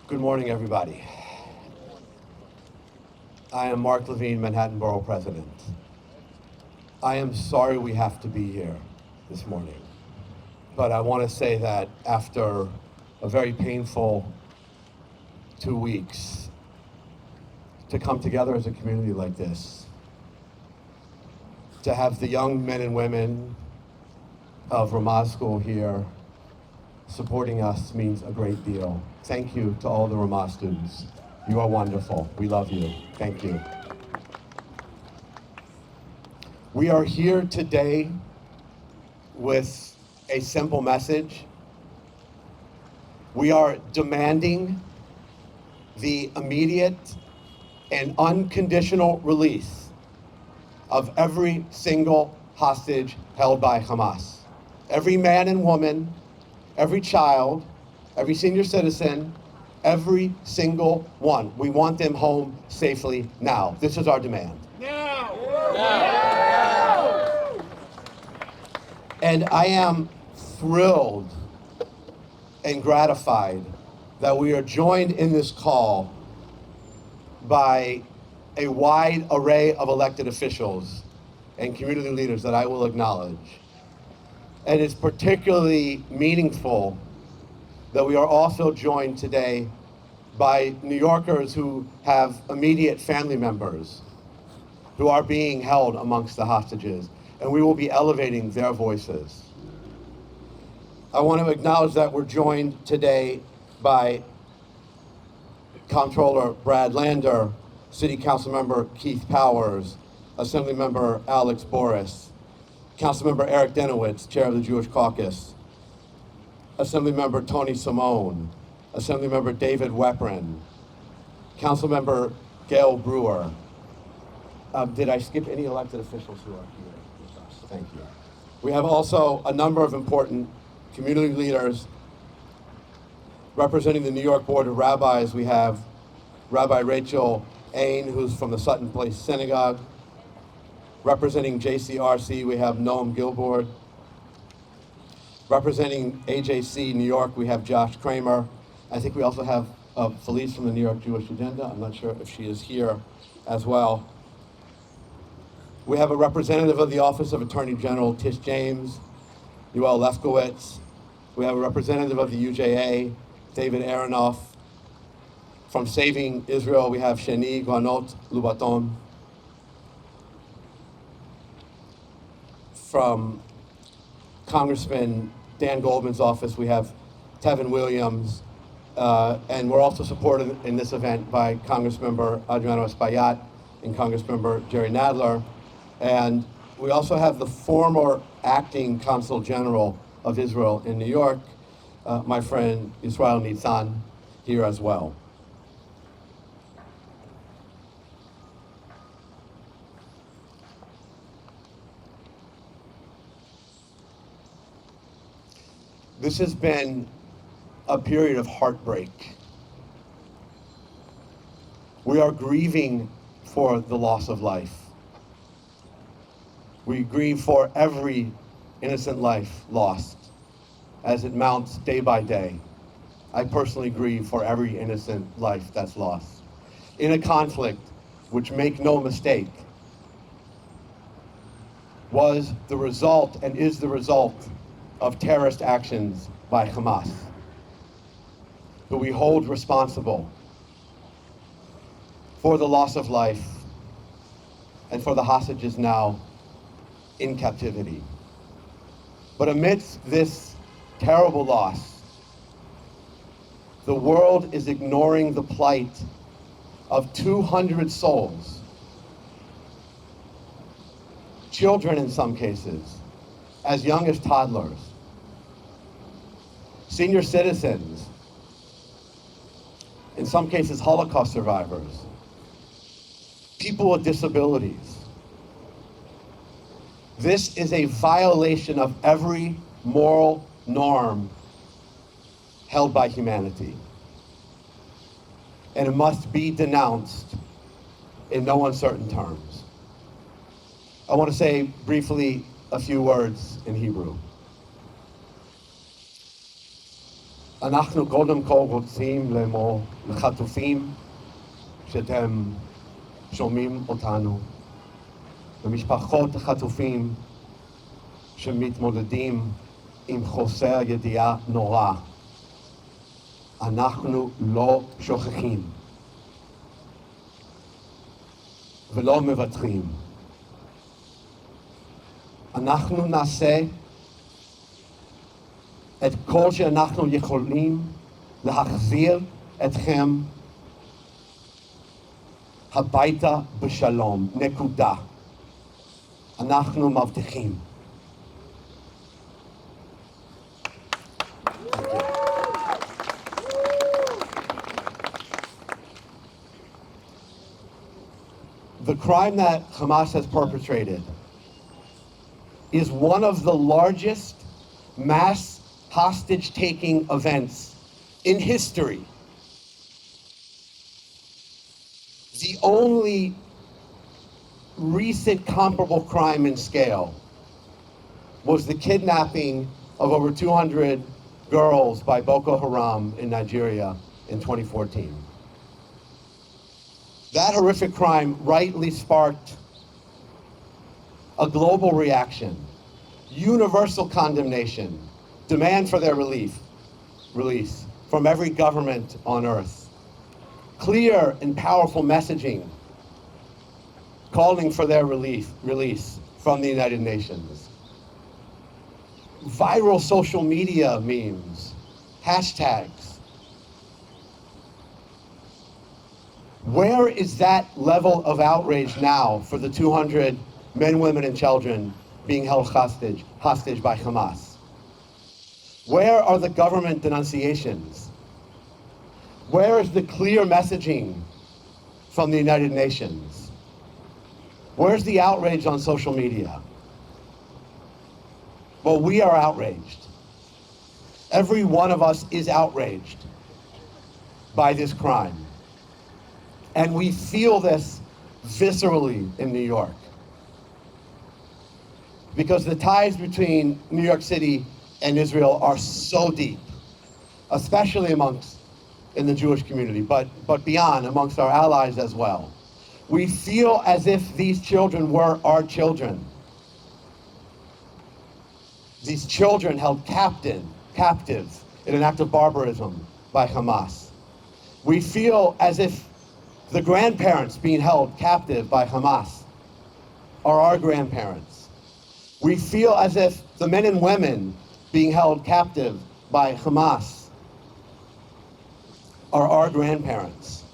Good morning, everybody. I am Mark Levine, Manhattan Borough President. I am sorry we have to be here this morning, but I want to say that after a very painful 2 weeks, to come together as a community like this, to have the young men and women of Ramaz School here supporting us means a great deal. Thank you to all the Ramaz students. You are wonderful. We love you. Thank you. We are here today with a simple message. We are demanding the immediate and unconditional release of every single hostage held by Hamas. Every man and woman, every child, every senior citizen, every single one. We want them home safely now. This is our demand. Now! And I am thrilled and gratified that we are joined in this call by a wide array of elected officials and community leaders that I will acknowledge. And it's particularly meaningful that we are also joined today by New Yorkers who have immediate family members who are being held amongst the hostages, and we will be elevating their voices. I want to acknowledge that we're joined today by Comptroller Brad Lander, City Council Member Keith Powers, Assemblymember Alex Boris, Councilmember Eric Denowitz, Chair of the Jewish Caucus, Assemblymember Tony Simone, Assemblymember David Weprin, Councilmember Gail Brewer. Did I skip any elected officials who are here with us? Thank you. We have also a number of important community leaders. Representing the New York Board of Rabbis, we have Rabbi Rachel Ain, who's from the Sutton Place Synagogue. Representing JCRC, we have Noam Gilboard. Representing AJC New York, we have Josh Kramer. I think we also have Felice from the New York Jewish Agenda. I'm not sure if she is here as well. We have a representative of the Office of Attorney General, Tish James, Yoel Lefkowitz. We have a representative of the UJA, David Aronoff. From Saving Israel, we have Sheni Guanot Lubaton. From Congressman Dan Goldman's office, we have Tevin Williams, and we're also supported in this event by Congressmember Adriano Espaillat and Congressmember Jerry Nadler. And we also have the former acting Consul General of Israel in New York, my friend Israel Nitzan, here as well. This has been a period of heartbreak. We are grieving for the loss of life. We grieve for every innocent life lost as it mounts day by day. I personally grieve for every innocent life that's lost in a conflict which, make no mistake, was the result and is the result of terrorist actions by Hamas, who we hold responsible for the loss of life and for the hostages now in captivity. But amidst this terrible loss, the world is ignoring the plight of 200 souls, children in some cases, as young as toddlers, senior citizens, in some cases Holocaust survivors, people with disabilities. This is a violation of every moral norm held by humanity. And it must be denounced in no uncertain terms. I want to say briefly a few words in Hebrew. אנחנו קודם כל רוצים לאמור לחטופים שאתם שומעים אותנו, ומשפחות החטופים שמתמודדים עם חוסר ידיעה נורא. אנחנו לא שוכחים ולא מוותרים. אנחנו נעשה את כל שאנחנו יכולים להחזיר אתכם הביתה בשלום, נקודה. אנחנו מבטיחים. The crime that Hamas has perpetrated is one of the largest mass hostage-taking events in history. The only recent comparable crime in scale was the kidnapping of over 200 girls by Boko Haram in Nigeria in 2014. That horrific crime rightly sparked a global reaction, universal condemnation, demand for their release from every government on earth, clear and powerful messaging calling for their release from the United Nations, viral social media memes, hashtags. Where is that level of outrage now for the 200 men, women, and children being held hostage by Hamas? Where are the government denunciations? Where is the clear messaging from the United Nations? Where's the outrage on social media? Well, we are outraged. Every one of us is outraged by this crime. And we feel this viscerally in New York. Because the ties between New York City and Israel are so deep, especially in the Jewish community, but beyond, amongst our allies as well. We feel as if these children were our children. These children held captive in an act of barbarism by Hamas. We feel as if the grandparents being held captive by Hamas are our grandparents. We feel as if the men and women being held captive by Hamas are our grandparents.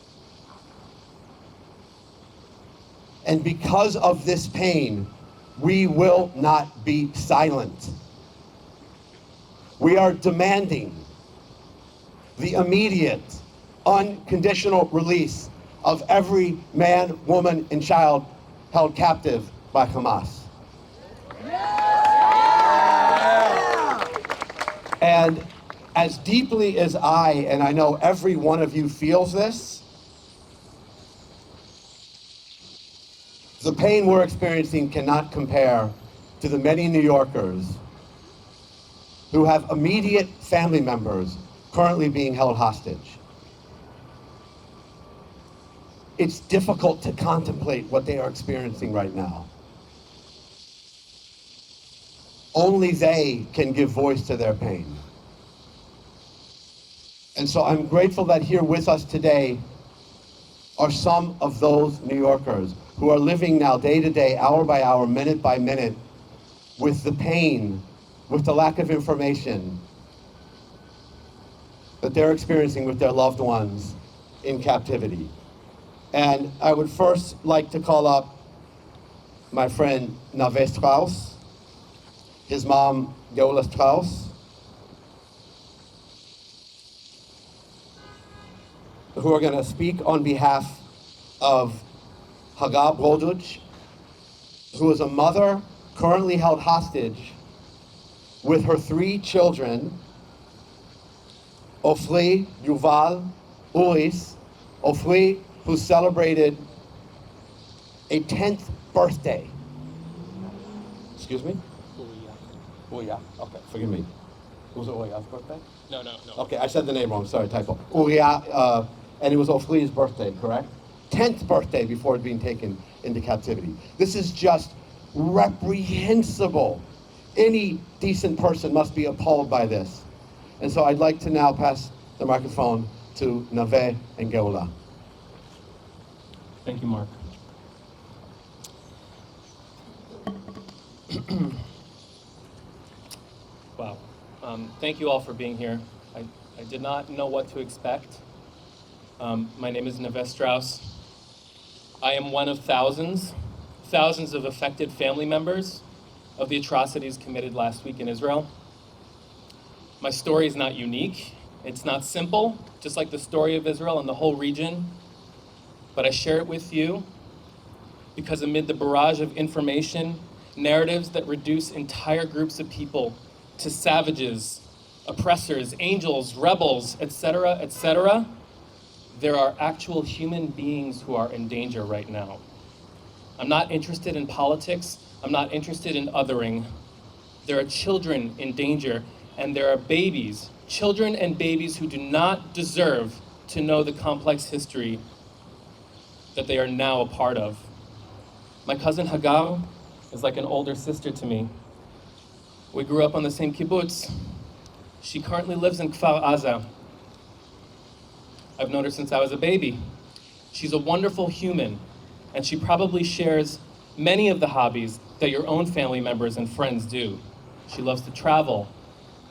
And because of this pain, we will not be silent. We are demanding the immediate, unconditional release of every man, woman, and child held captive by Hamas. And as deeply as and I know every one of you feels this, the pain we're experiencing cannot compare to the many New Yorkers who have immediate family members currently being held hostage. It's difficult to contemplate what they are experiencing right now. Only they can give voice to their pain. And so I'm grateful that here with us today are some of those New Yorkers who are living now day to day, hour by hour, minute by minute, with the pain, with the lack of information that they're experiencing with their loved ones in captivity. And I would first like to call up my friend Nave Strauss, his mom, Geula Strauss, who are going to speak on behalf of Hagar Broduch, who is a mother currently held hostage with her 3 children, Ofri, Yuval, Uris. Ofri, who celebrated a 10th birthday. Excuse me? Oh yeah, okay, forgive me. Was it Uriah's birthday? No. Okay, I said the name wrong. Sorry, typo. Uriah, and it was Ofli's birthday, correct? 10th birthday before being taken into captivity. This is just reprehensible. Any decent person must be appalled by this. And so I'd like to now pass the microphone to Naveh and Geula. Thank you, Mark. Wow. Thank you all for being here. I did not know what to expect. My name is Naveh Strauss. I am one of thousands of affected family members of the atrocities committed last week in Israel. My story is not unique. It's not simple, just like the story of Israel and the whole region. But I share it with you because amid the barrage of information, narratives that reduce entire groups of people to savages, oppressors, angels, rebels, etc., there are actual human beings who are in danger right now. I'm not interested in politics. I'm not interested in othering. There are children in danger, and there are babies, children and babies who do not deserve to know the complex history that they are now a part of. My cousin Hagar is like an older sister to me. We grew up on the same kibbutz. She currently lives in Kfar Aza. I've known her since I was a baby. She's a wonderful human, and she probably shares many of the hobbies that your own family members and friends do. She loves to travel.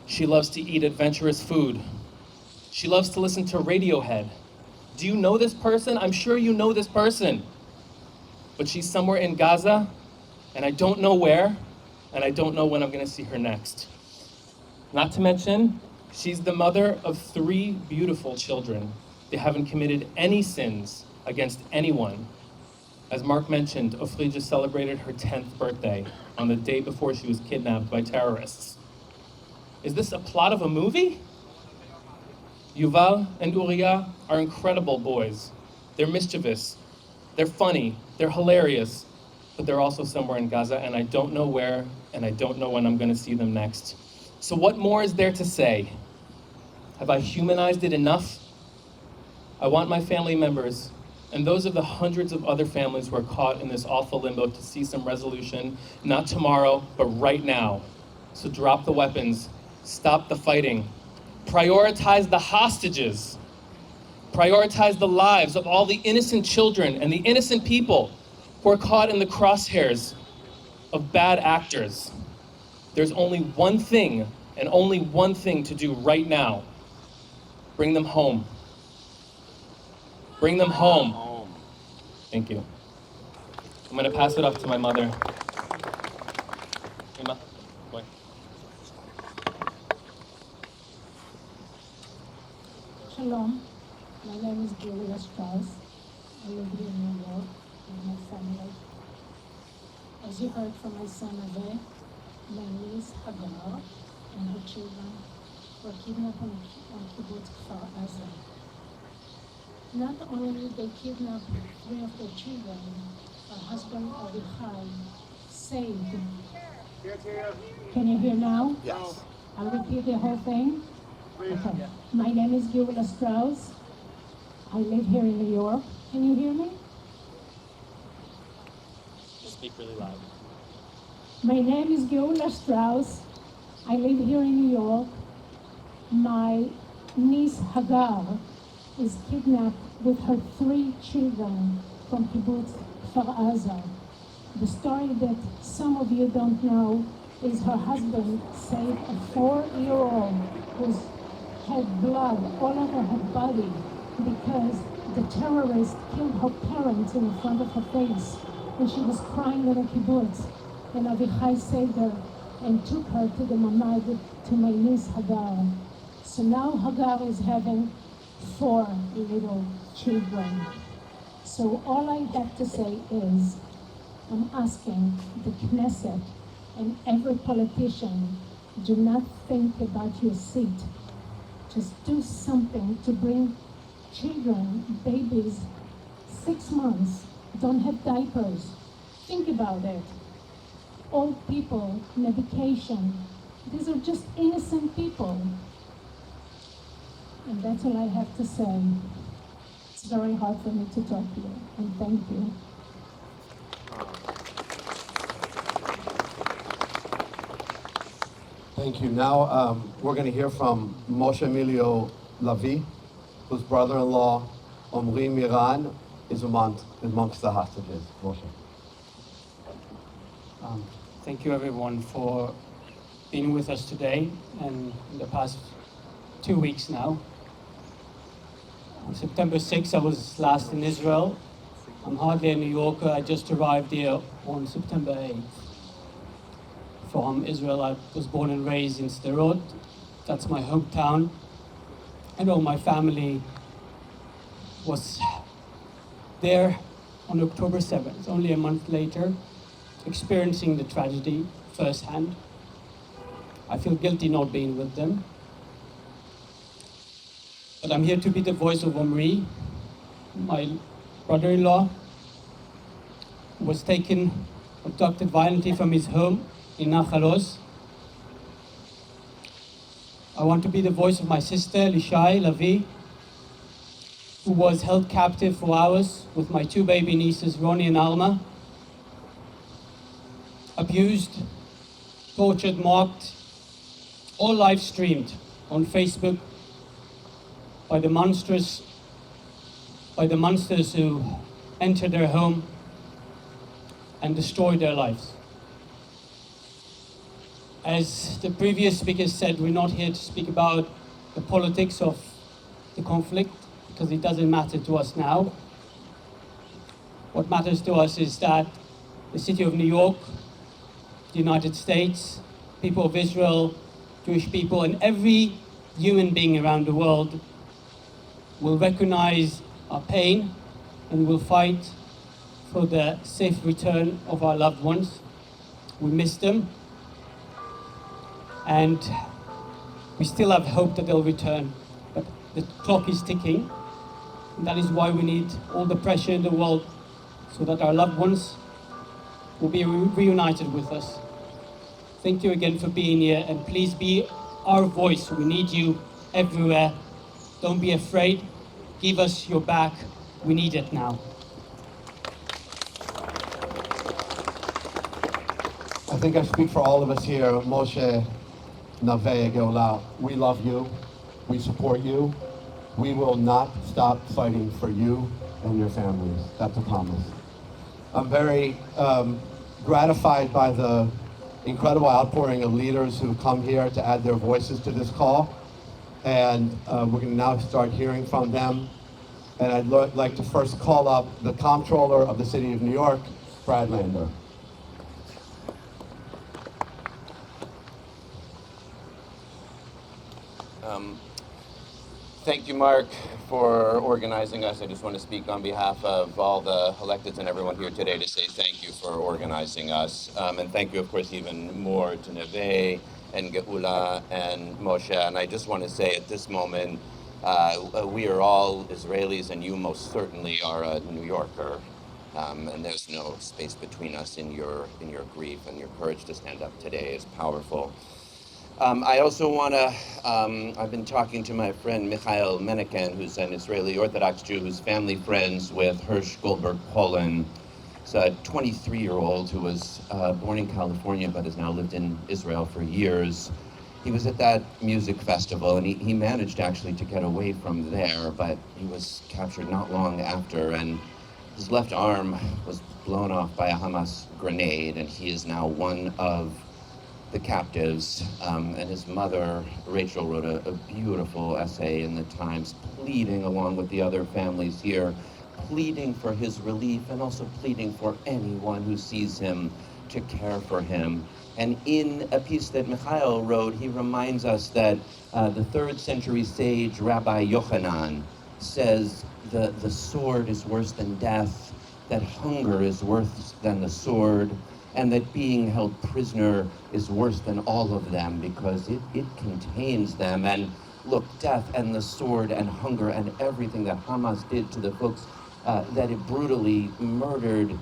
She loves to eat adventurous food. She loves to listen to Radiohead. Do you know this person? I'm sure you know this person. But she's somewhere in Gaza, and I don't know where, and I don't know when I'm gonna see her next. Not to mention, she's the mother of 3 beautiful children. They haven't committed any sins against anyone. As Mark mentioned, Ofli just celebrated her 10th birthday on the day before she was kidnapped by terrorists. Is this a plot of a movie? Yuval and Uriah are incredible boys. They're mischievous, they're funny, they're hilarious, but they're also somewhere in Gaza, and I don't know where, and I don't know when I'm gonna see them next. So what more is there to say? Have I humanized it enough? I want my family members and those of the hundreds of other families who are caught in this awful limbo to see some resolution, not tomorrow, but right now. So drop the weapons, stop the fighting, prioritize the hostages, prioritize the lives of all the innocent children and the innocent people who are caught in the crosshairs of bad actors. There's only one thing, and only one thing to do right now. Bring them home. Bring them home. Thank you. I'm gonna pass it off to my mother. Emma, boy. Shalom, my name is Julia Strauss. I live here in New York with my family. As you heard from my son Ave, my niece Hagar and her children were kidnapped on kibbutz Kfar Aza. Not only did they kidnap 3 of their children, her husband Avichai saved. Can you hear now? Yes. I'll repeat the whole thing. Okay. My name is Geula Strauss. I live here in New York. Can you hear me? Speak really loud. My name is Geula Strauss. I live here in New York. My niece Hagar is kidnapped with her 3 children from kibbutz Kfar Aza. The story that some of you don't know is her husband saved a 4-year-old who had blood all over her body because the terrorist killed her parents in front of her face, and she was crying in a kibbutz. And Avichai saved her and took her to the mamad, to my niece Hagar. So now Hagar is having 4 little children. So all I have to say is, I'm asking the Knesset and every politician, do not think about your seat. Just do something to bring children, babies, 6 months, don't have diapers. Think about it. Old people, medication, These are just innocent people. And that's all I have to say. It's very hard for me to talk here, and thank you. Thank you. Now we're going to hear from Moshe Emilio Lavi, whose brother-in-law, Omri Miran, is amongst the hostages. Moshe. Thank you everyone for being with us today and in the past 2 weeks now. On September 6th, I was last in Israel. I'm hardly a New Yorker. I just arrived here on September 8th. From Israel, I was born and raised in Sderot. That's my hometown. And all my family was there on October 7th, only a month later, experiencing the tragedy firsthand. I feel guilty not being with them. But I'm here to be the voice of Omri, my brother-in-law, who was abducted violently from his home in Nachal Oz. I want to be the voice of my sister, Lishai Lavi, who was held captive for hours with my 2 baby nieces, Ronnie and Alma, abused, tortured, mocked, all live streamed on Facebook by the monsters who entered their home and destroyed their lives. As the previous speaker said, we're not here to speak about the politics of the conflict, because it doesn't matter to us now. What matters to us is that the city of New York, the United States, people of Israel, Jewish people, and every human being around the world will recognize our pain and will fight for the safe return of our loved ones. We miss them, and we still have hope that they'll return, but the clock is ticking, and that is why we need all the pressure in the world so that our loved ones will be reunited with us. Thank you again for being here, and please be our voice. We need you everywhere. Don't be afraid. Give us your back. We need it now. I think I speak for all of us here, Moshe Naveh Geola. We love you. We support you. We will not stop fighting for you and your families. That's a promise. I'm very gratified by the incredible outpouring of leaders who come here to add their voices to this call. And we're going to now start hearing from them. And I'd like to first call up the comptroller of the city of New York, Brad Lander. Thank you, Mark, for organizing us. I just want to speak on behalf of all the electeds and everyone here today to say thank you for organizing us. And thank you, of course, even more to Neve and Geula and Moshe. And I just want to say at this moment, we are all Israelis, and you most certainly are a New Yorker. And there's no space between us in your grief, and your courage to stand up today is powerful. I also want to, I've been talking to my friend Michael Meneken, who's an Israeli Orthodox Jew who's family friends with Hirsch Goldberg Polin. He's a 23-year-old who was born in California but has now lived in Israel for years. He was at that music festival, and he managed actually to get away from there, but he was captured not long after, and his left arm was blown off by a Hamas grenade, and he is now one of the captives. And his mother, Rachel, wrote a beautiful essay in the Times, pleading along with the other families here, pleading for his relief and also pleading for anyone who sees him to care for him. And in a piece that Michael wrote, he reminds us that the 3rd century sage Rabbi Yochanan says the sword is worse than death, that hunger is worse than the sword, and that being held prisoner is worse than all of them because it contains them. And look, death and the sword and hunger and everything that Hamas did to the folks that it brutally murdered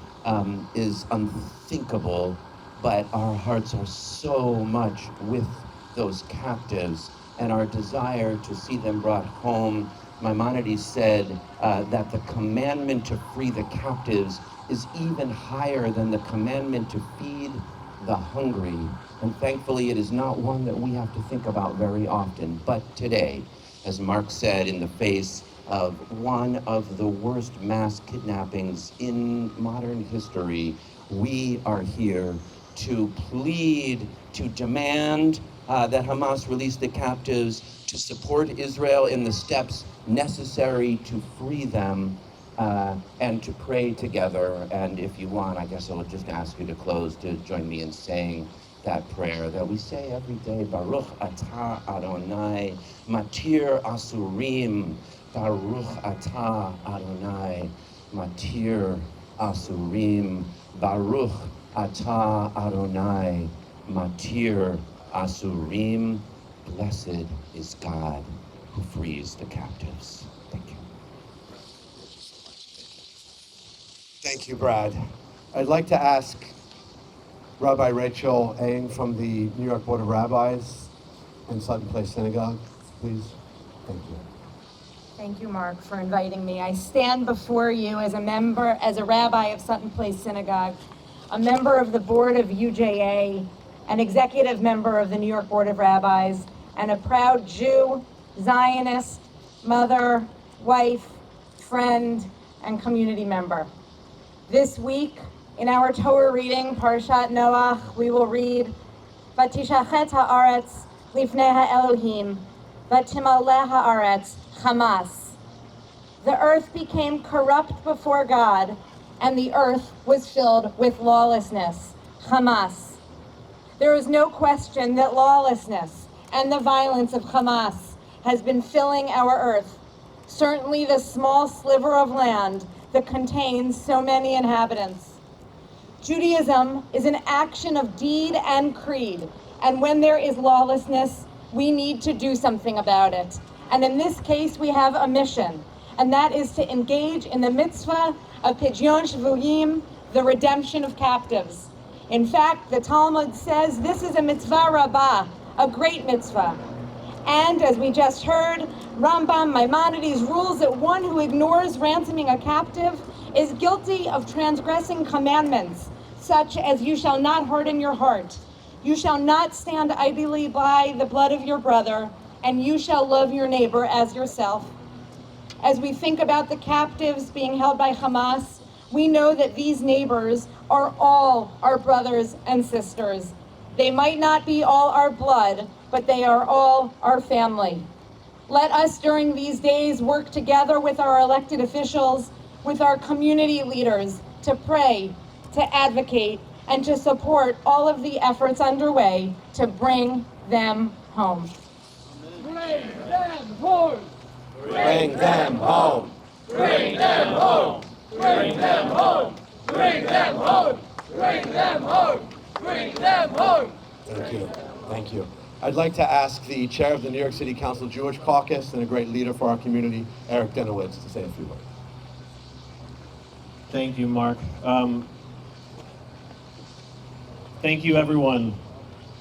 is unthinkable, but our hearts are so much with those captives and our desire to see them brought home. Maimonides said that the commandment to free the captives is even higher than the commandment to feed the hungry. And thankfully, it is not one that we have to think about very often. But today, as Mark said, in the face of one of the worst mass kidnappings in modern history, we are here to plead, to demand that Hamas release the captives, to support Israel in the steps necessary to free them, and to pray together. And if you want, I guess I'll just ask you to close, to join me in saying that prayer that we say every day, Baruch atah Adonai, matir asurim, Baruch atah Adonai, matir asurim, Baruch atah Adonai, matir asurim. Blessed is God who frees the captives. Thank you. Thank you, Brad. I'd like to ask Rabbi Rachel Eng from the New York Board of Rabbis and Sutton Place Synagogue, please. Thank you. Thank you, Mark, for inviting me. I stand before you as a rabbi of Sutton Place Synagogue, a member of the board of UJA, an executive member of the New York Board of Rabbis, and a proud Jew, Zionist, mother, wife, friend, and community member. This week, in our Torah reading, Parshat Noach, we will read, Vatishachet haaretz lifnei ha'Elohim, vatimaleh haaretz Hamas. The earth became corrupt before God, and the earth was filled with lawlessness, Hamas. There is no question that lawlessness and the violence of Hamas has been filling our earth, certainly the small sliver of land that contains so many inhabitants. Judaism is an action of deed and creed, and when there is lawlessness, we need to do something about it. And in this case, we have a mission, and that is to engage in the mitzvah of Pidyon Shvuyim, the redemption of captives. In fact, the Talmud says this is a mitzvah rabbah, a great mitzvah. And as we just heard, Rambam Maimonides rules that one who ignores ransoming a captive is guilty of transgressing commandments, such as you shall not harden your heart, you shall not stand idly by the blood of your brother, and you shall love your neighbor as yourself. As we think about the captives being held by Hamas, we know that these neighbors are all our brothers and sisters. They might not be all our blood, but they are all our family. Let us during these days work together with our elected officials, with our community leaders, to pray, to advocate, and to support all of the efforts underway to bring them home. Bring them home! Bring them home! Bring them home! Bring them home! Bring them home! Bring them home! Bring them home! Thank you. Thank you. I'd like to ask the chair of the New York City Council Jewish Caucus and a great leader for our community, Eric Denowitz, to say a few words. Thank you, Mark. Thank you, everyone,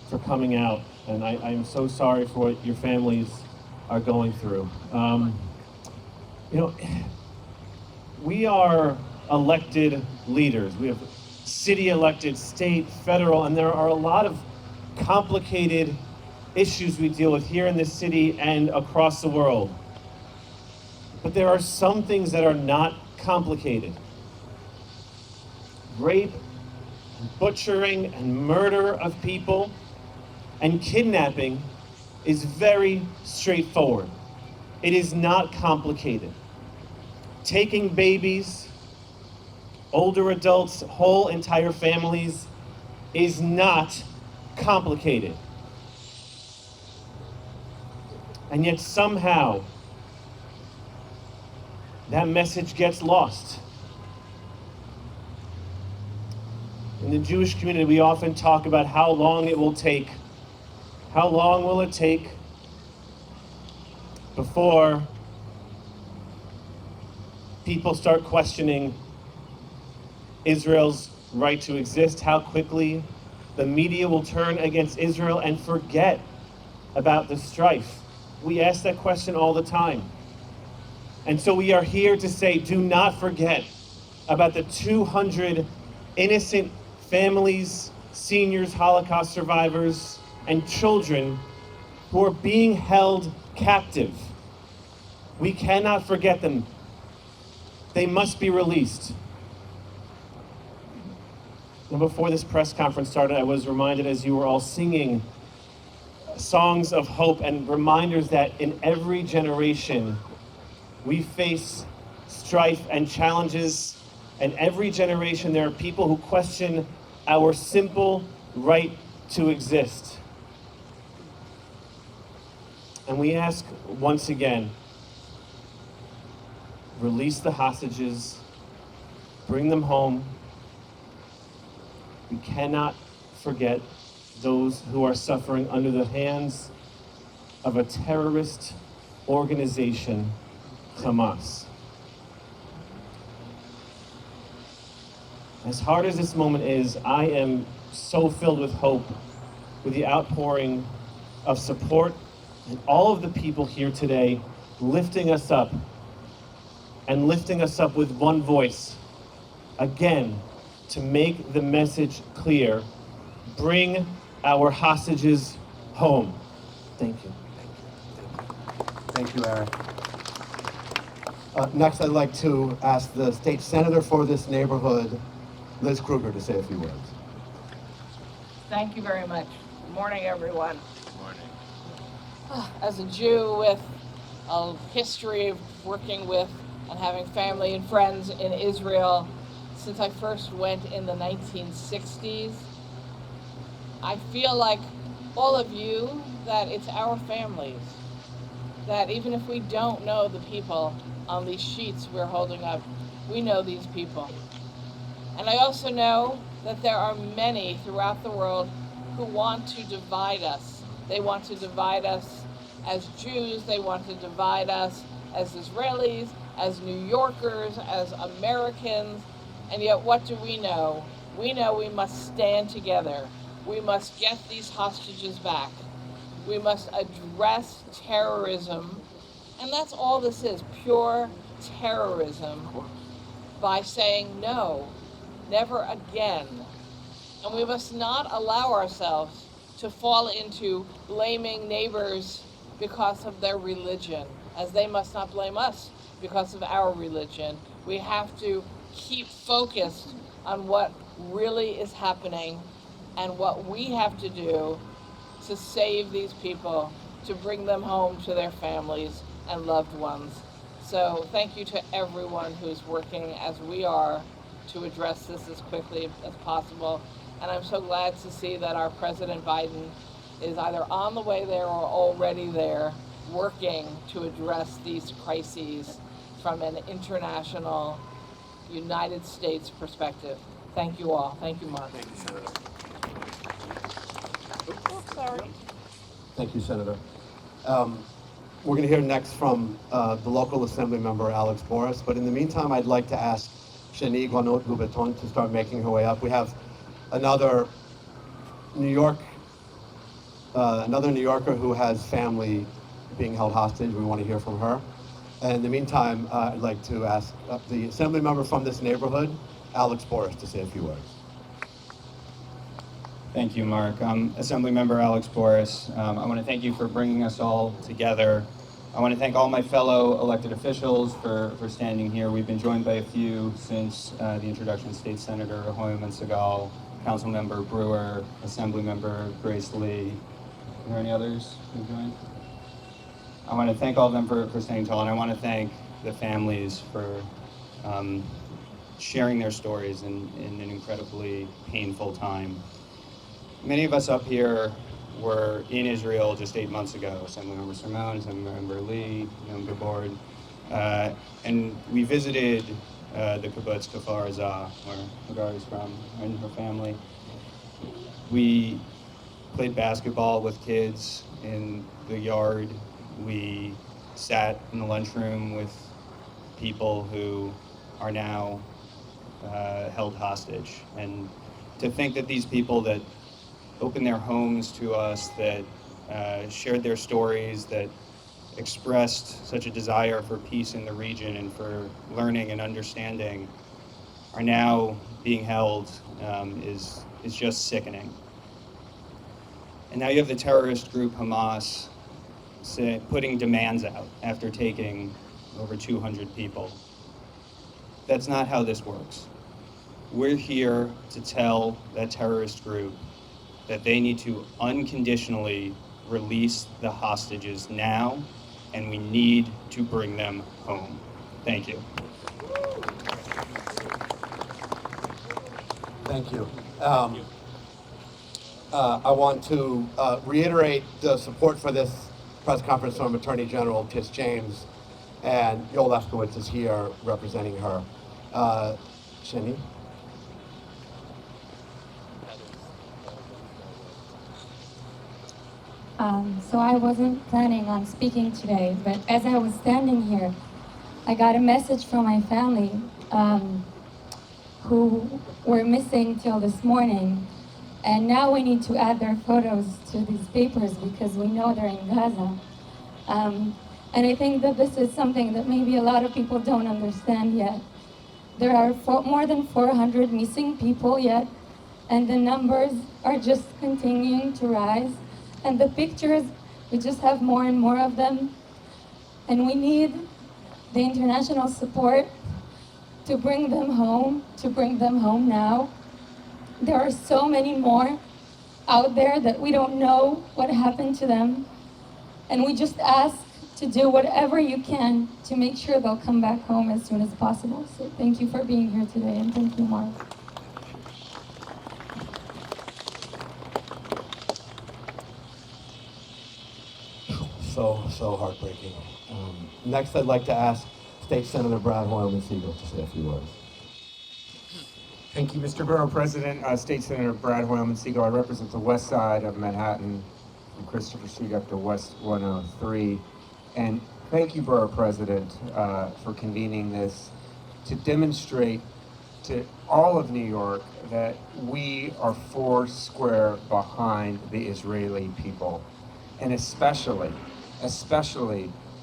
for coming out. And I'm so sorry for what your families are going through. We are elected leaders. We have city elected, state, federal, and there are a lot of complicated issues we deal with here in this city and across the world. But there are some things that are not complicated. Rape, butchering, and murder of people, and kidnapping is very straightforward. It is not complicated. Taking babies, older adults, whole entire families is not complicated. And yet somehow that message gets lost. In the Jewish community, we often talk about how long it will take. How long will it take before people start questioning Israel's right to exist? How quickly the media will turn against Israel and forget about the strife? We ask that question all the time. And so we are here to say, do not forget about the 200 innocent families, seniors, Holocaust survivors, and children who are being held captive. We cannot forget them. They must be released. And before this press conference started, I was reminded as you were all singing songs of hope and reminders that in every generation we face strife and challenges, and every generation there are people who question our simple right to exist. And we ask once again, release the hostages, bring them home. We cannot forget those who are suffering under the hands of a terrorist organization, Hamas. As hard as this moment is, I am so filled with hope with the outpouring of support and all of the people here today lifting us up and lifting us up with one voice, again, to make the message clear. Bring our hostages home. Thank you. Thank you, Eric. Next, I'd like to ask the state senator for this neighborhood, Liz Kruger, to say a few words. Thank you very much. Good morning, everyone. Good morning. As a Jew with a history of working with and having family and friends in Israel since I first went in the 1960s, I feel like all of you, that it's our families. That even if we don't know the people on these sheets we're holding up, we know these people. And I also know that there are many throughout the world who want to divide us. They want to divide us as Jews, they want to divide us as Israelis, as New Yorkers, as Americans, and yet what do we know? We know we must stand together. We must get these hostages back. We must address terrorism, and that's all this is, pure terrorism, by saying no, never again. And we must not allow ourselves to fall into blaming neighbors because of their religion, as they must not blame us because of our religion. We have to keep focused on what really is happening and what we have to do to save these people, to bring them home to their families and loved ones. So thank you to everyone who's working as we are to address this as quickly as possible. And I'm so glad to see that our President Biden is either on the way there or already there, working to address these crises from an international, United States perspective. Thank you all. Thank you, Mark. Thank you, Senator. Oops, sorry. Thank you, Senator. We're going to hear next from the local assembly member, Alex Boris. But in the meantime, I'd like to ask Shani Guanot-Goubeton to start making her way up. We have another New Yorker who has family being held hostage. We want to hear from her. And in the meantime, I'd like to ask the assembly member from this neighborhood, Alex Boris, to say a few words. Thank you, Mark. Assemblymember Alex Boris. I want to thank you for bringing us all together. I want to thank all my fellow elected officials for standing here. We've been joined by a few since the introduction: State Senator Hoyam and Segal, Councilmember Brewer, Assemblymember Grace Lee. Are there any others who joined? I want to thank all of them for staying tall, and I want to thank the families for sharing their stories in an incredibly painful time. Many of us up here were in Israel just 8 months ago. Assemblymember Simone, Assemblymember Lee, Member Board, and we visited the kibbutz Kfar Aza, where Hagar is from, and her family. We played basketball with kids in the yard. We sat in the lunchroom with people who are now held hostage. And to think that these people that opened their homes to us, that shared their stories, that expressed such a desire for peace in the region and for learning and understanding, are now being held is just sickening. And now you have the terrorist group Hamas putting demands out after taking over 200 people. That's not how this works. We're here to tell that terrorist group that they need to unconditionally release the hostages now, and we need to bring them home. Thank you. Thank you. I want to reiterate the support for this press conference from Attorney General Tish James, and Yoel Lefkowitz is here representing her. Shani? So I wasn't planning on speaking today, but as I was standing here, I got a message from my family who were missing till this morning. And now we need to add their photos to these papers because we know they're in Gaza. And I think that this is something that maybe a lot of people don't understand yet. There are more than 400 missing people yet, and the numbers are just continuing to rise. And the pictures, we just have more and more of them. And we need the international support to bring them home now. There are so many more out there that we don't know what happened to them. And we just ask to do whatever you can to make sure they'll come back home as soon as possible. So thank you for being here today, and thank you, Mark. So heartbreaking. Next, I'd like to ask State Senator Brad Hoylman-Siegel to say a few words. Thank you, Mr. Borough President. State Senator Brad Hoylman-Siegel. I represent the west side of Manhattan, from Christopher Street up to West 103. And thank you, Borough President, for convening this to demonstrate to all of New York that we are four square behind the Israeli people, and especially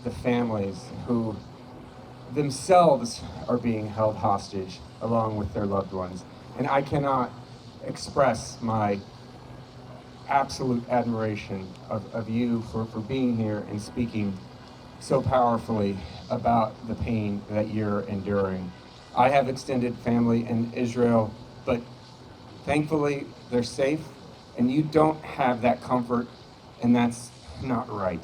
the families who themselves are being held hostage along with their loved ones. And I cannot express my absolute admiration of you for being here and speaking so powerfully about the pain that you're enduring. I have extended family in Israel, but thankfully they're safe, and you don't have that comfort, and that's not right.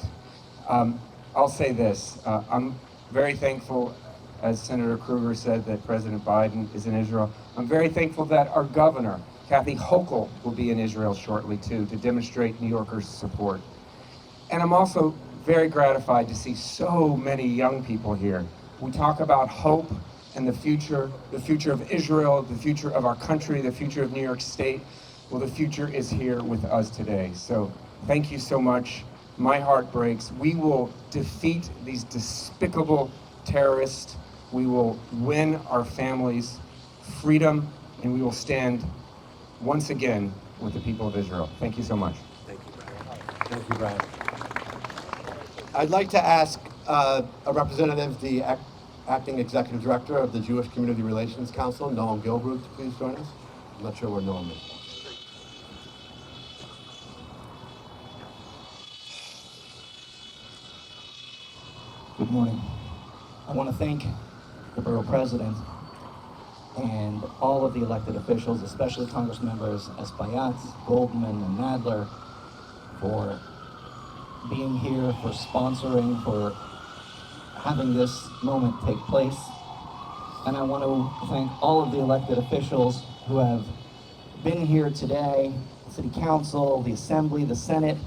I'll say this, I'm very thankful, as Senator Kruger said, that President Biden is in Israel. I'm very thankful that our governor, Kathy Hochul, will be in Israel shortly too, to demonstrate New Yorkers' support. And I'm also very gratified to see so many young people here. We talk about hope and the future of Israel, the future of our country, the future of New York State. Well, the future is here with us today. So thank you so much. My heart breaks. We will defeat these despicable terrorists. We will win our families' freedom, and we will stand once again with the people of Israel. Thank you so much. Thank you, Brad. Thank you, Brad. I'd like to ask a representative, the acting executive director of the Jewish Community Relations Council, Noam Gilbert, to please join us. I'm not sure where Noam is. Good morning. I want to thank the Borough President and all of the elected officials, especially Congress members Espaillat, Goldman, and Nadler, for being here, for sponsoring, for having this moment take place. And I want to thank all of the elected officials who have been here today, the City Council, the Assembly, the Senate,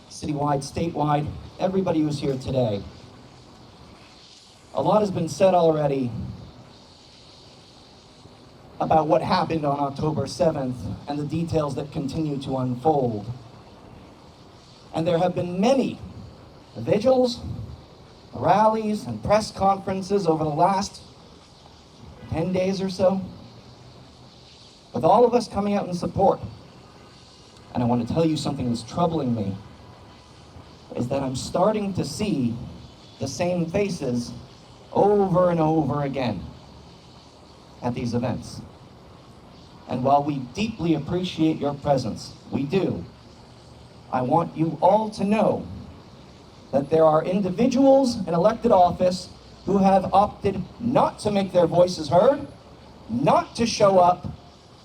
citywide, statewide, everybody who's here today. A lot has been said already about what happened on October 7th and the details that continue to unfold. And there have been many vigils, rallies, and press conferences over the last 10 days or so, with all of us coming out in support. And I want to tell you something that's troubling me is that I'm starting to see the same faces over and over again at these events. And while we deeply appreciate your presence, we do, I want you all to know that there are individuals in elected office who have opted not to make their voices heard, not to show up,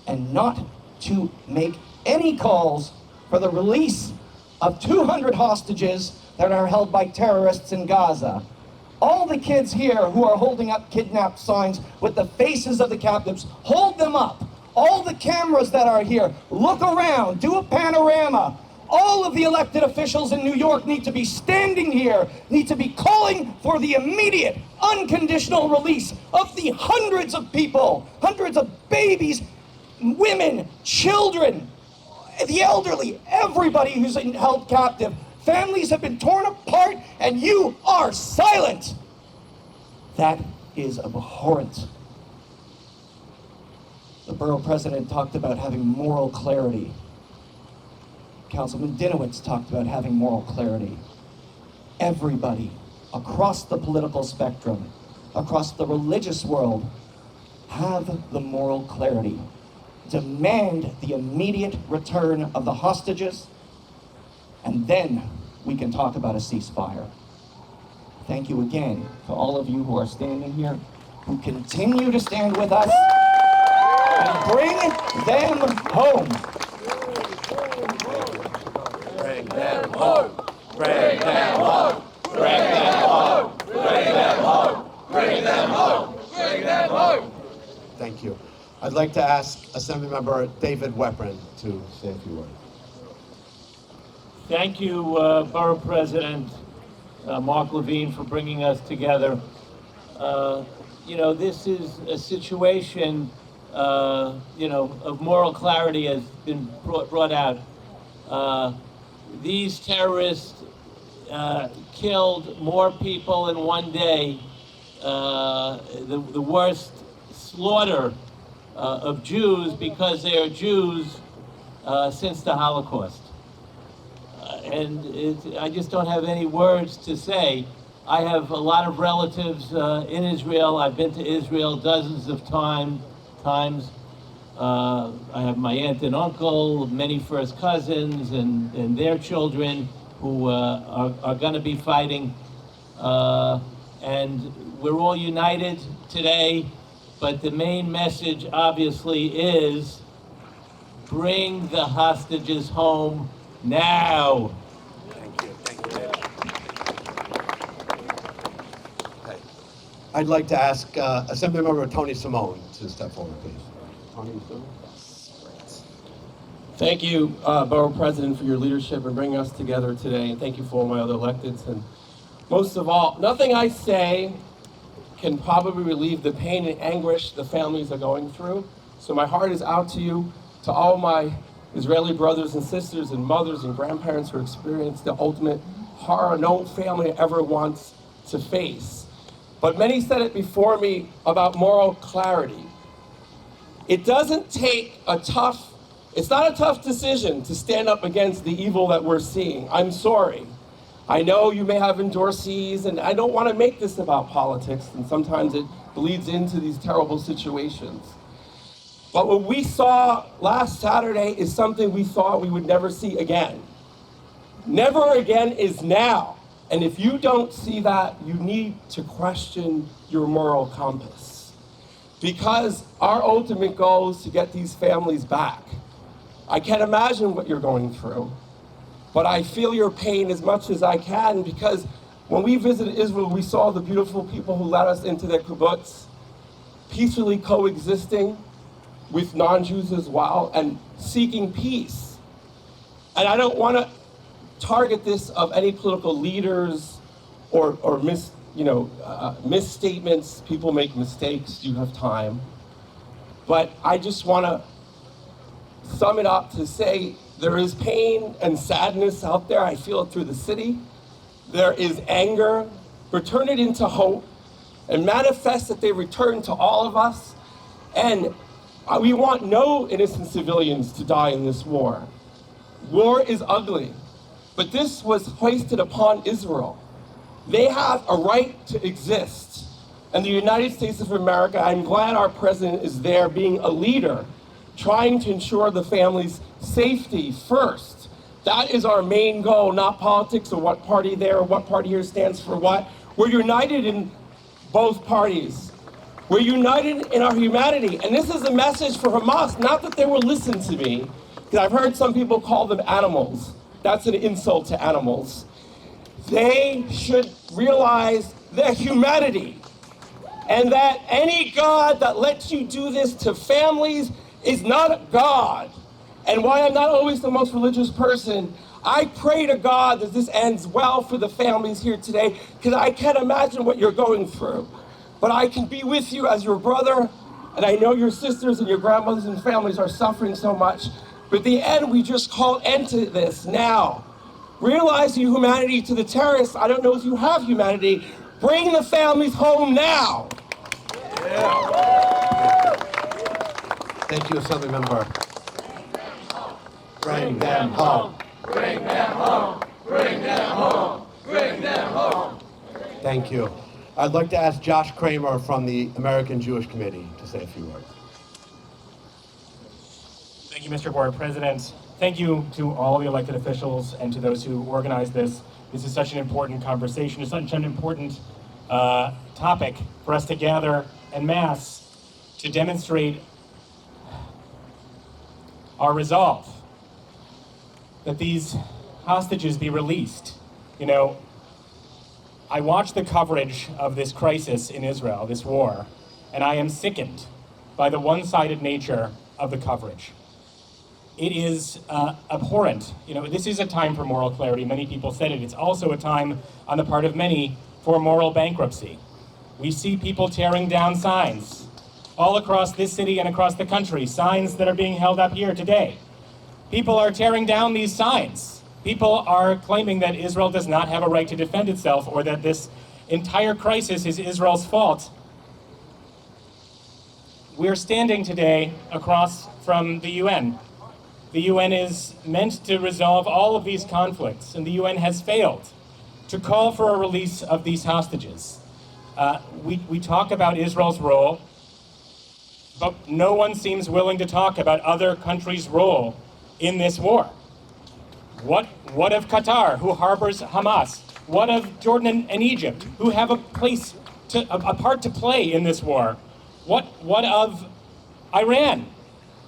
and not to make any calls for the release of 200 hostages that are held by terrorists in Gaza. All the kids here who are holding up kidnapped signs with the faces of the captives, hold them up. All the cameras that are here, look around, do a panorama. All of the elected officials in New York need to be standing here, need to be calling for the immediate, unconditional release of the hundreds of people, hundreds of babies, women, children, the elderly, everybody who's held captive. Families have been torn apart, and you are silent. That is abhorrent. The borough president talked about having moral clarity. Councilman Dinowitz talked about having moral clarity. Everybody across the political spectrum, across the religious world, have the moral clarity. Demand the immediate return of the hostages, and then we can talk about a ceasefire. Thank you again to all of you who are standing here, who continue to stand with us, and bring them home. Bring them home! Bring them home! Bring them home! Bring them home! Bring them home! Bring them home! Thank you. I'd like to ask Assemblymember David Weprin to say a few words. Thank you, Borough President Mark Levine, for bringing us together. This is a situation, of moral clarity has been brought out. These terrorists killed more people in one day, the worst slaughter of Jews because they are Jews since the Holocaust. I just don't have any words to say. I have a lot of relatives in Israel. I've been to Israel dozens of times. I have my aunt and uncle, many first cousins, and their children who are going to be fighting. And we're all united today, but the main message obviously is bring the hostages home now. Thank you. Thank you, David. Okay. I'd like to ask Assemblymember Tony Simone to step forward, please. Tony Simone. Thank you, Borough President, for your leadership and bringing us together today, and thank you for all my other electeds. And most of all, nothing I say can probably relieve the pain and anguish the families are going through. So my heart is out to you, to all my Israeli brothers and sisters and mothers and grandparents who experienced the ultimate horror no family ever wants to face. But many said it before me about moral clarity. It doesn't take it's not a tough decision to stand up against the evil that we're seeing. I'm sorry. I know you may have endorsees, and I don't want to make this about politics, and sometimes it bleeds into these terrible situations. But what we saw last Saturday is something we thought we would never see again. Never again is now. And if you don't see that, you need to question your moral compass. Because our ultimate goal is to get these families back. I can't imagine what you're going through, but I feel your pain as much as I can, because when we visited Israel, we saw the beautiful people who let us into their kibbutz, peacefully coexisting with non-Jews as well, and seeking peace. And I don't want to target this of any political leaders or misstatements. People make mistakes, you have time. But I just want to sum it up to say there is pain and sadness out there. I feel it through the city. There is anger. Return it into hope and manifest that they return to all of us. And we want no innocent civilians to die in this war. War is ugly. but this was hoisted upon Israel. They have a right to exist. And the United States of America, I'm glad our president is there being a leader, trying to ensure the family's safety first. That is our main goal, not politics or what party there or what party here stands for what. We're united in both parties. We're united in our humanity. And this is a message for Hamas, not that they will listen to me, because I've heard some people call them animals. That's an insult to animals. They should realize their humanity, and that any God that lets you do this to families is not a God. And while I'm not always the most religious person, I pray to God that this ends well for the families here today, because I can't imagine what you're going through. But I can be with you as your brother, and I know your sisters and your grandmothers and families are suffering so much. But at the end, we just call end to this now. Realize your humanity to the terrorists. I don't know if you have humanity. Bring the families home now. Thank you, Assemblymember. Bring them home. Bring them home. Bring them home. Bring them home. Thank you. I'd like to ask Josh Kramer from the American Jewish Committee to say a few words. Thank you, Mr. Borough President. Thank you to all the elected officials and to those who organized this. This is such an important conversation. It's such an important topic for us to gather en masse to demonstrate our resolve that these hostages be released. You know, I watched the coverage of this crisis in Israel, this war, and I am sickened by the one-sided nature of the coverage. It is abhorrent. You know, this is a time for moral clarity. Many people said it. It's also a time on the part of many for moral bankruptcy. We see people tearing down signs all across this city and across the country, signs that are being held up here today. People are tearing down these signs. People are claiming that Israel does not have a right to defend itself, or that this entire crisis is Israel's fault. We're standing today across from the UN. The UN is meant to resolve all of these conflicts, and the UN has failed to call for a release of these hostages. We talk about Israel's role, but no one seems willing to talk about other countries' role in this war. What of Qatar, who harbors Hamas? What of Jordan and Egypt, who have a part to play in this war? What of Iran?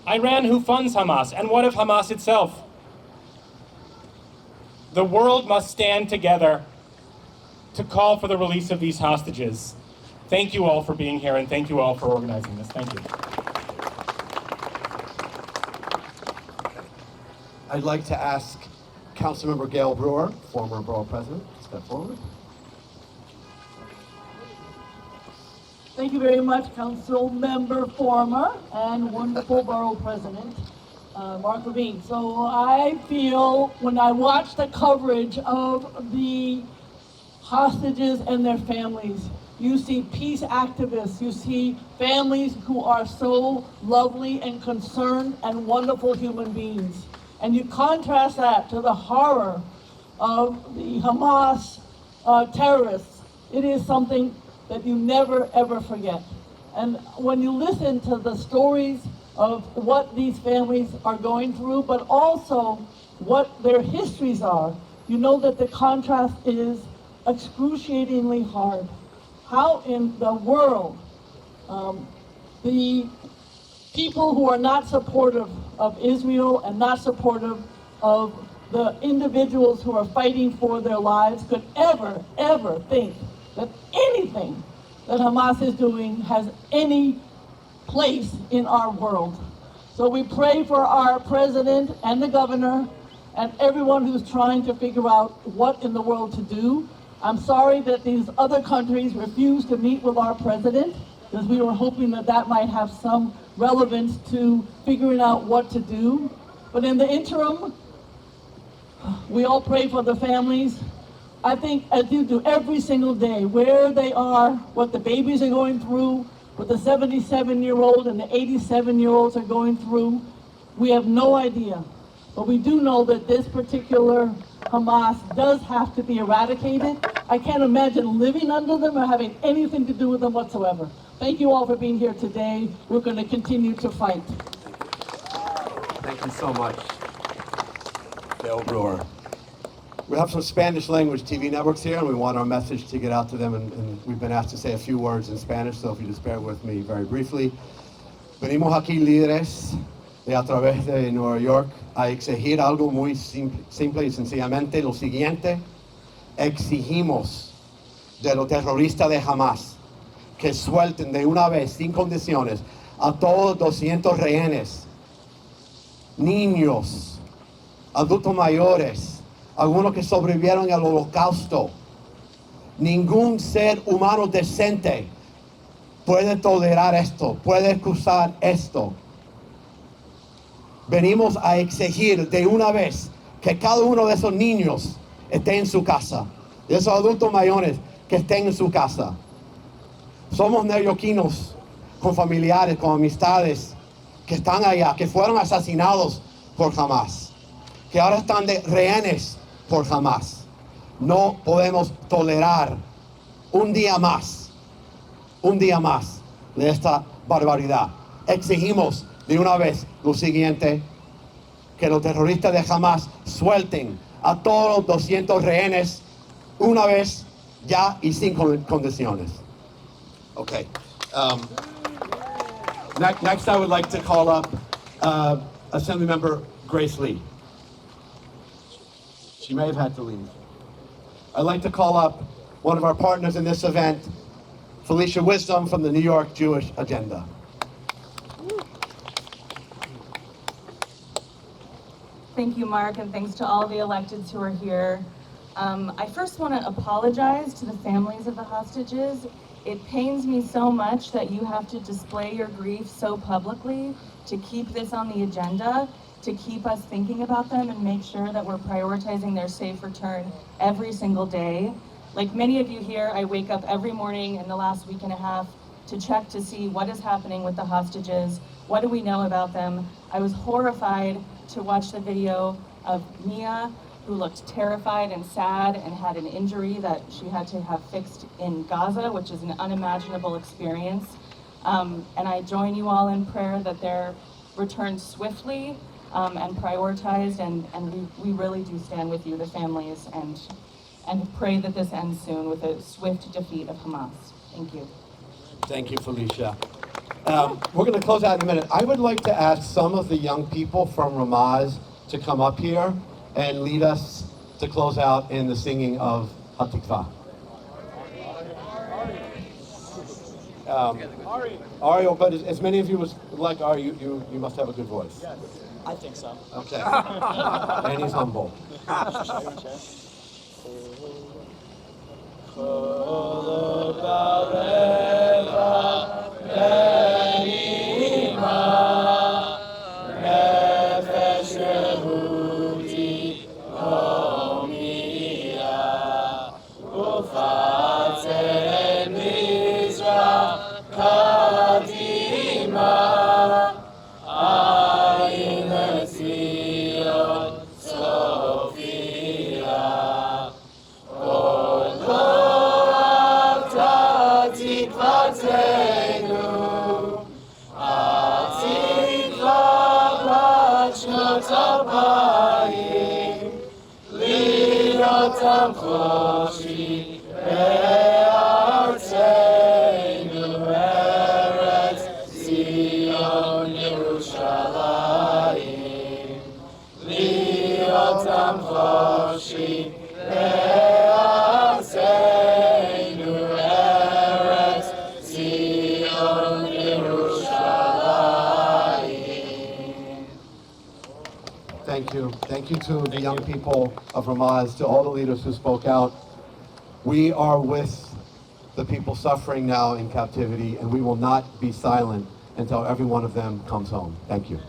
Iran, who funds Hamas, and what of Hamas itself? The world must stand together to call for the release of these hostages. Thank you all for being here, and thank you all for organizing this. Thank you. I'd like to ask Councilmember Gail Brewer, former Borough President, to step forward. Thank you very much, Council Member former and wonderful Borough President, Mark Levine. So I feel when I watch the coverage of the hostages and their families, you see peace activists, you see families who are so lovely and concerned and wonderful human beings. And you contrast that to the horror of the Hamas terrorists. It is something that you never, ever forget. And when you listen to the stories of what these families are going through, but also what their histories are, you know that the contrast is excruciatingly hard. How in the world the people who are not supportive of Israel and not supportive of the individuals who are fighting for their lives could ever, ever think that anything that Hamas is doing has any place in our world. So we pray for our president and the governor and everyone who's trying to figure out what in the world to do. I'm sorry that these other countries refused to meet with our president, because we were hoping that that might have some relevance to figuring out what to do. But in the interim, we all pray for the families. I think, as you do every single day, where they are, what the babies are going through, what the 77-year-old and the 87-year-olds are going through, we have no idea. but we do know that this particular Hamas does have to be eradicated. I can't imagine living under them or having anything to do with them whatsoever. Thank you all for being here today. We're going to continue to fight. Thank you so much, Dale Brewer. We have some Spanish language TV networks here, and we want our message to get out to them, and we've been asked to say a few words in Spanish, so if you just bear with me very briefly. Venimos aquí líderes de a través de Nueva York a exigir algo muy simple y sencillamente lo siguiente. Exigimos de los terroristas de Hamas que suelten de una vez, sin condiciones, a todos 200 rehenes, niños, adultos mayores, algunos que sobrevivieron al holocausto. Ningún ser humano decente puede tolerar esto, puede excusar esto. Venimos a exigir de una vez que cada uno de esos niños esté en su casa, de esos adultos mayores que estén en su casa. Somos neoyorquinos con familiares, con amistades que están allá, que fueron asesinados por Hamas, que ahora están de rehenes por Hamas. No podemos tolerar un día más de esta barbaridad. Exigimos de una vez lo siguiente, que los terroristas de Hamas suelten a todos los 200 rehenes una vez ya y sin condiciones. Okay. Next, I would like to call up Assemblymember Grace Lee. She may have had to leave. I'd like to call up one of our partners in this event, Felicia Wisdom from the New York Jewish Agenda. Thank you, Mark, and thanks to all the electeds who are here. I first want to apologize to the families of the hostages. It pains me so much that you have to display your grief so publicly to keep this on the agenda, to keep us thinking about them and make sure that we're prioritizing their safe return every single day. Like many of you here, I wake up every morning in the last week and a half to check to see what is happening with the hostages, what do we know about them. I was horrified to watch the video of Mia, who looked terrified and sad and had an injury that she had to have fixed in Gaza, which is an unimaginable experience. And I join you all in prayer that they're returned swiftly and prioritized, and we really do stand with you, the families, and pray that this ends soon with a swift defeat of Hamas. Thank you. Thank you, Felicia. We're going to close out in a minute. I would like to ask some of the young people from Ramaz to come up here and lead us to close out in the singing of Hatikvah. Ari, but as many of you would like Ari, you must have a good voice. Yes, I think so. Okay. And he's humble. Thank you to the young people of Ramaz, to all the leaders who spoke out. We are with the people suffering now in captivity, and we will not be silent until every one of them comes home. Thank you.